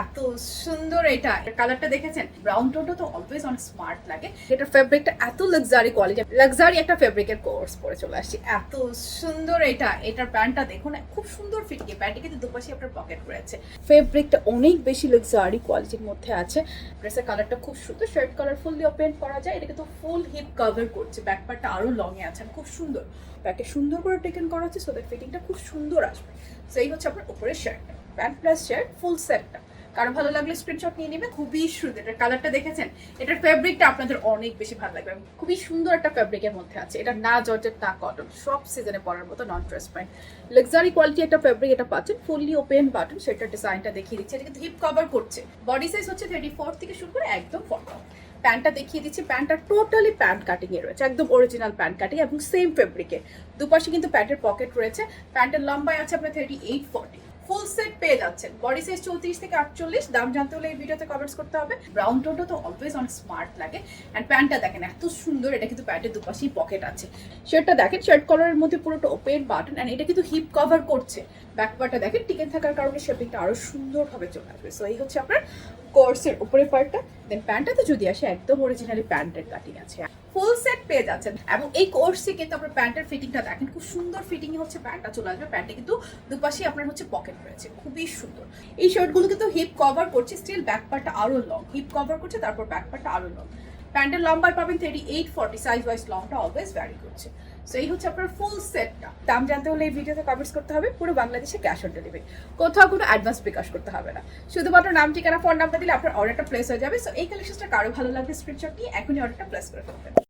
এত সুন্দর এটা কালারটা দেখেছেন ব্রাউন টোনটা তো অলওয়েজ অনেক স্মার্ট লাগে। এটা ফেব্রিকটা এত লাক্সারি কোয়ালিটি, লাক্সারি একটা ফেব্রিকের কোর্স পরে চলে আসছি। এত সুন্দর এটা, এটার প্যান্টটা দেখুন খুব সুন্দর ফিটিং, প্যান্টে কিন্তু দুপাশে আপনার পকেট রয়েছে। ফেব্রিকটা অনেক বেশি লাক্সারি কোয়ালিটির মধ্যে আছে। ড্রেসের কালারটা খুব সুন্দর, শার্ট কালার ফুললি ওপেন করা যায়। এটা কিন্তু ফুল হিপ কভার করছে, ব্যাক পার্টটা আরো লং এ আছে, খুব সুন্দর। ব্যাকে সুন্দর করে টেকেন করা হচ্ছে, সো দ্যাট ফিটিংটা খুব সুন্দর আসবে। সো এই হচ্ছে আপনার উপরের শার্টটা, প্যান্ট প্লাস শার্ট ফুল সেটটা। কারো ভালো লাগলে স্ক্রিনশট নিয়ে নেবে। খুবই সুন্দর, এটার কালারটা দেখেছেন, এটার ফেব্রিকটা আপনাদের অনেক বেশি ভালো লাগবে। খুবই সুন্দর একটা ফেব্রিকের মধ্যে আছে। এটা না জর্জেট না কটন, সব সিজনে পরার মতো নন ট্রান্সপারেন্ট লাক্সারি কোয়ালিটি একটা ফেব্রিক। এটা পাচ্ছেন ফুললি ওপেন বাটন, সেটার ডিজাইনটা দেখিয়ে দিচ্ছে। এটা কিন্তু হিপ কভার করছে। বডি সাইজ হচ্ছে 34 থেকে শুরু করে একদম 40। প্যান্টটা দেখিয়ে দিচ্ছি, প্যান্টটা টোটালি প্যান্ট কাটিং এ রয়েছে, একদম অরিজিনাল প্যান্ট কাটিং এবং সেম ফেব্রিকে। দুপাশে কিন্তু প্যান্টের পকেট রয়েছে। প্যান্টের লম্বায় আছে আপনার 38-40। ফুল সেট পেয়ে যাচ্ছেন। বডি সাইজ 34 থেকে 48। দাম জানতে হলে এই ভিডিওতে কমেন্টস করতে হবে। ব্রাউন টোনটা তো অলওয়েজ অনেক স্মার্ট লাগে। অ্যান্ড প্যান্টটা দেখেন এত সুন্দর, এটা কিন্তু প্যান্টের দুপাশেই পকেট আছে। শার্টটা দেখেন, শার্ট কলারের মধ্যে পুরোটা ওপেন বাটন, অ্যান্ড এটা কিন্তু হিপ কভার করছে। ব্যাক পার্টটা দেখেন টিকেন থাকার কারণে শেপিংটা আরো সুন্দরভাবে চলে আসবে। সো এই হচ্ছে আপনার কোর্সের উপরের পার্টটা। দেন প্যান্টটাতে যদি আসে, একদম অরিজিনালি প্যান্টের কাটিং আছে। ফুল সেট পেয়ে যাচ্ছেন। এবং এই কোর্সে কিন্তু আপনার প্যান্টের ফিটিংটা দেখেন, খুব সুন্দর ফিটিং হচ্ছে। প্যান্টটা চলে আসবে, প্যান্টে কিন্তু দুপাশে আপনার হচ্ছে পকেট রয়েছে, খুবই সুন্দর। এই শার্টগুলো কিন্তু হিপ কভার করছে, স্টিল ব্যাক পার্টটা আরো লং, হিপ কভার করছে, তারপর ব্যাক পার্টটা আরো লং। প্যান্টের লম্বায় পাবেন 38-40, সাইজ ওয়াইজ লংটা অলওয়েজ ভ্যারি করছে। সো এই হচ্ছে আপনার ফুল সেটটা। দাম জানতে হলে এই ভিডিওতে কমেন্টস করতে হবে। পুরো বাংলাদেশে ক্যাশ অন ডেলিভারি, কোথাও কোনো অ্যাডভান্স বিকাশ করতে হবে না। শুধুমাত্র নাম, ঠিকানা, ফোন নাম্বার দিলে আপনার অর্ডারটা প্লেস হয়ে যাবে। সো এই কালেকশনটা কারো ভালো লাগবে স্ক্রিনশট নিয়ে এখনই অর্ডারটা প্লেস করে ফেলবেন।